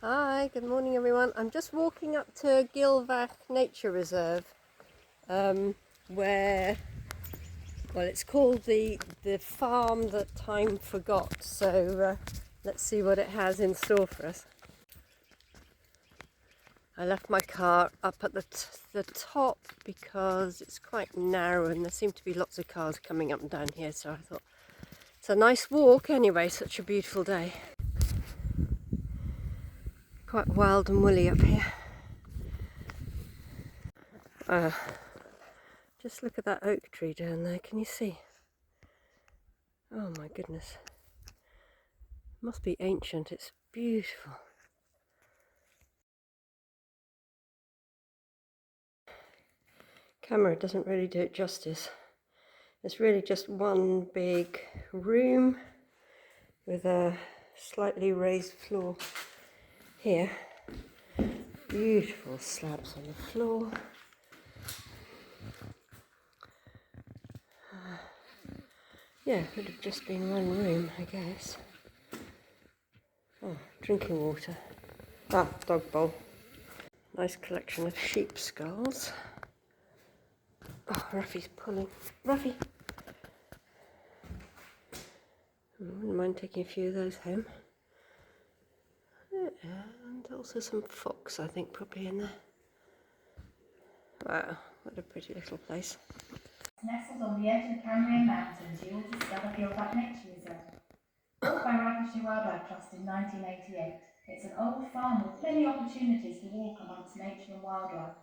Hi, good morning everyone. I'm just walking up to Gilfach Nature Reserve, where, well, it's called the farm that time forgot. So let's see what it has in store for us. I left my car up at the top because it's quite narrow and there seem to be lots of cars coming up and down here. So I thought it's a nice walk anyway. Such a beautiful day. Quite wild and woolly up here. Just look at that oak tree down there, can you see? Oh my goodness. It must be ancient, it's beautiful. Camera doesn't really do it justice. It's really just one big room with a slightly raised floor here. Beautiful slabs on the floor. Yeah, it would have just been one room, I guess. Oh, drinking water. Ah, dog bowl. Nice collection of sheep skulls. Oh, Ruffy's pulling. Ruffy! I wouldn't mind taking a few of those home. And also some fox, I think, probably in there. Wow, what a pretty little place. Nestled on the edge of the Cambrian Mountains, you will discover Gilfach Nature Reserve. Built by Lancashire Wildlife Trust in 1988, it's an old farm with many opportunities to walk amongst nature and wildlife.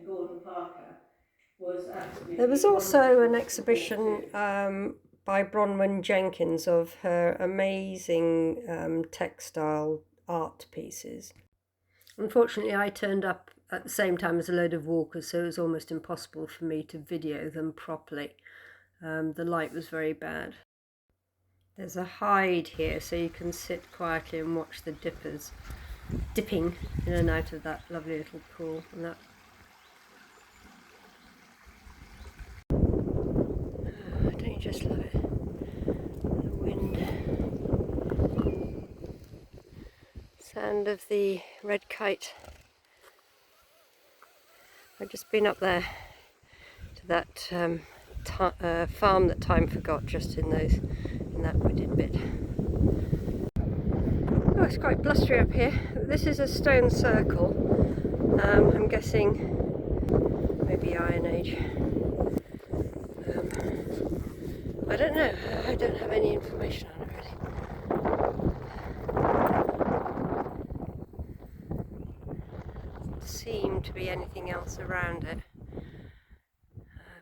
Gordon Parker was absolutely. There was also an exhibition by Bronwen Jenkins of her amazing textile art pieces. Unfortunately, I turned up at the same time as a load of walkers, so it was almost impossible for me to video them properly. The light was very bad. There's a hide here, so you can sit quietly and watch the dippers dipping in and out of that lovely little pool. And that. Oh, don't you just love it? The wind. Sound of the red kite. I've just been up there to that farm that time forgot, just in that wooded bit. Oh, it's quite blustery up here. This is a stone circle. I'm guessing maybe Iron Age. I don't know. I don't have any information on it really. Doesn't seem to be anything else around it.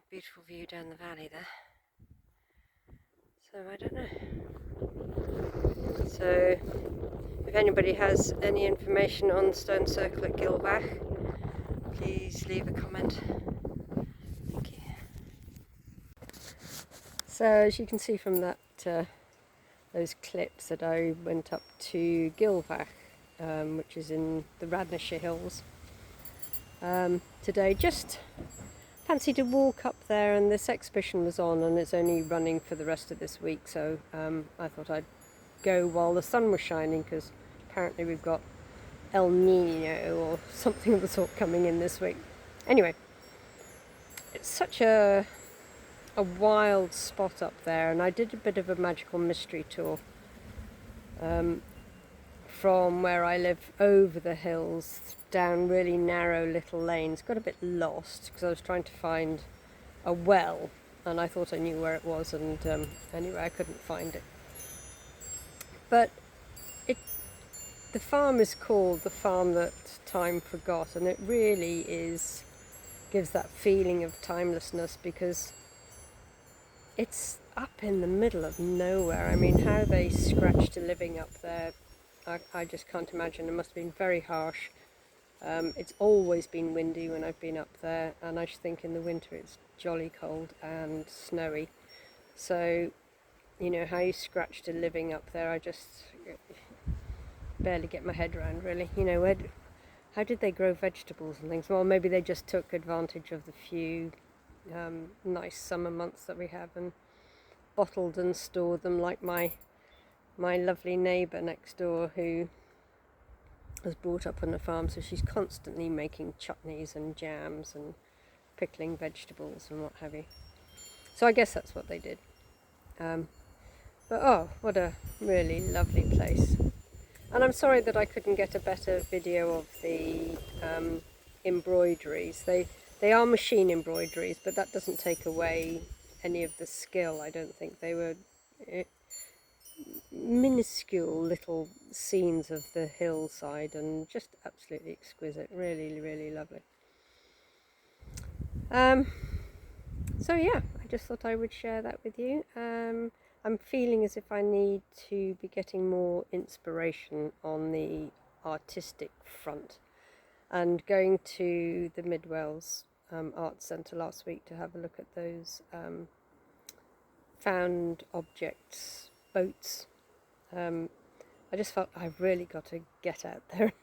Beautiful view down the valley there. So I don't know. So if anybody has any information on the stone circle at Gilfach, please leave a comment. Thank you. So as you can see from that those clips, that I went up to Gilfach, which is in the Radnorshire Hills today. Just fancied to walk up there, and this exhibition was on and it's only running for the rest of this week, so I thought I'd go while the sun was shining, because apparently we've got El Nino or something of the sort coming in this week. Anyway, it's such a wild spot up there, and I did a bit of a magical mystery tour from where I live over the hills down really narrow little lanes. Got a bit lost because I was trying to find a well and I thought I knew where it was, and anyway I couldn't find it. But the farm is called the farm that time forgot, and it really gives that feeling of timelessness, because it's up in the middle of nowhere. I mean, how they scratched a living up there, I just can't imagine. It must have been very harsh. It's always been windy when I've been up there, and I just think in the winter it's jolly cold and snowy. So, you know, how you scratched a living up there, I just barely get my head around, really. You know, how did they grow vegetables and things? Well, maybe they just took advantage of the few nice summer months that we have and bottled and stored them, like my lovely neighbour next door, who was brought up on a farm, so she's constantly making chutneys and jams and pickling vegetables and what have you. So I guess that's what they did. But oh, what a really lovely place. And I'm sorry that I couldn't get a better video of the embroideries. They are machine embroideries, but that doesn't take away any of the skill. I don't think they were minuscule little scenes of the hillside and just absolutely exquisite. Really, really lovely. So yeah, I just thought I would share that with you. I'm feeling as if I need to be getting more inspiration on the artistic front, and going to the Mid Wales Arts Centre last week to have a look at those found objects boats. I just felt I've really got to get out there,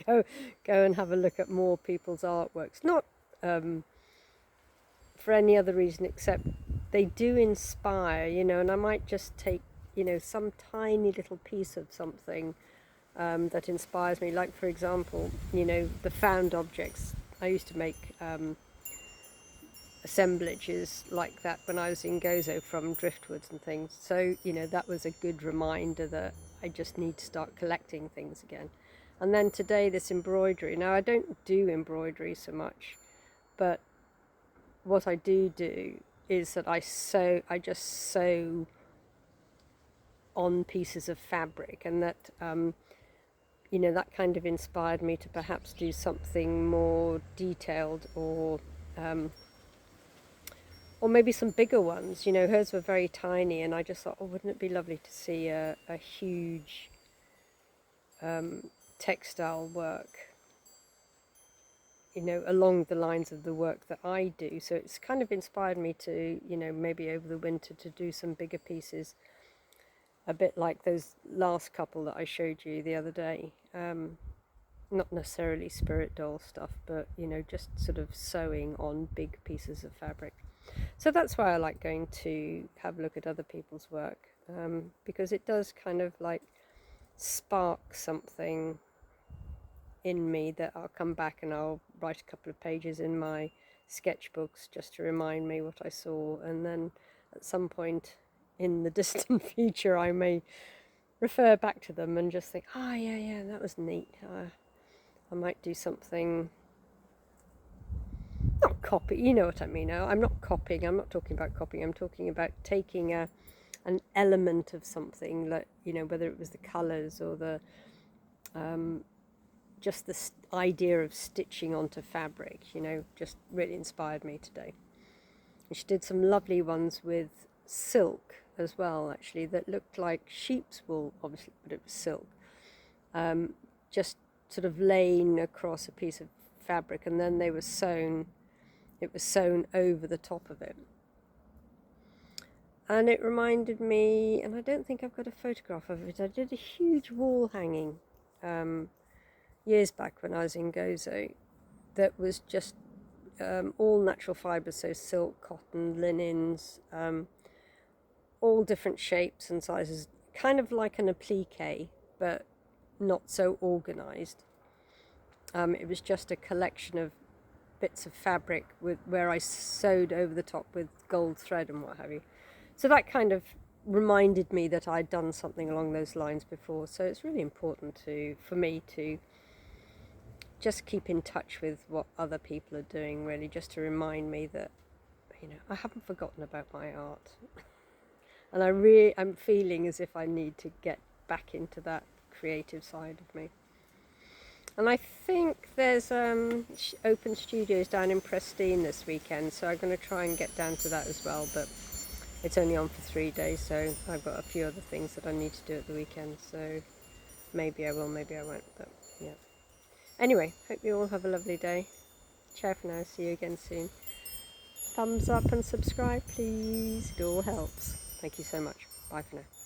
go and have a look at more people's artworks. Not for any other reason except they do inspire, you know, and I might just take, you know, some tiny little piece of something that inspires me. Like, for example, you know, the found objects. I used to make assemblages like that when I was in Gozo from driftwoods and things. So, you know, that was a good reminder that I just need to start collecting things again. And then today, this embroidery. Now, I don't do embroidery so much, but what I do is that I just sew on pieces of fabric, and that you know, that kind of inspired me to perhaps do something more detailed, or maybe some bigger ones. You know, hers were very tiny, and I just thought, oh, wouldn't it be lovely to see a huge textile work, you know, along the lines of the work that I do. So it's kind of inspired me to, you know, maybe over the winter to do some bigger pieces, a bit like those last couple that I showed you the other day. Not necessarily spirit doll stuff, but, you know, just sort of sewing on big pieces of fabric. So that's why I like going to have a look at other people's work, because it does kind of like spark something in me that I'll come back and I'll write a couple of pages in my sketchbooks just to remind me what I saw, and then at some point in the distant future I may refer back to them and just think, oh yeah, that was neat. I might do something, not copy, you know what I mean. I'm not copying, I'm not talking about copying, I'm talking about taking an element of something, like, you know, whether it was the colours or the just the idea of stitching onto fabric, you know, just really inspired me today. And she did some lovely ones with silk as well, actually, that looked like sheep's wool, obviously, but it was silk. Just sort of laying across a piece of fabric, and then they were sewn, it was sewn over the top of it. And it reminded me, and I don't think I've got a photograph of it, I did a huge wall hanging years back when I was in Gozo that was just all natural fibres, so silk, cotton, linens, all different shapes and sizes, kind of like an applique, but not so organised. It was just a collection of bits of fabric where I sewed over the top with gold thread and what have you. So that kind of reminded me that I'd done something along those lines before. So it's really important for me to just keep in touch with what other people are doing, really, just to remind me that, you know, I haven't forgotten about my art. And I'm feeling as if I need to get back into that creative side of me. And I think there's open studios down in Prestine this weekend, so I'm going to try and get down to that as well, but it's only on for 3 days, so I've got a few other things that I need to do at the weekend, so maybe I will, maybe I won't, but yeah. Anyway, hope you all have a lovely day. Ciao for now, see you again soon. Thumbs up and subscribe, please, it all helps. Thank you so much. Bye for now.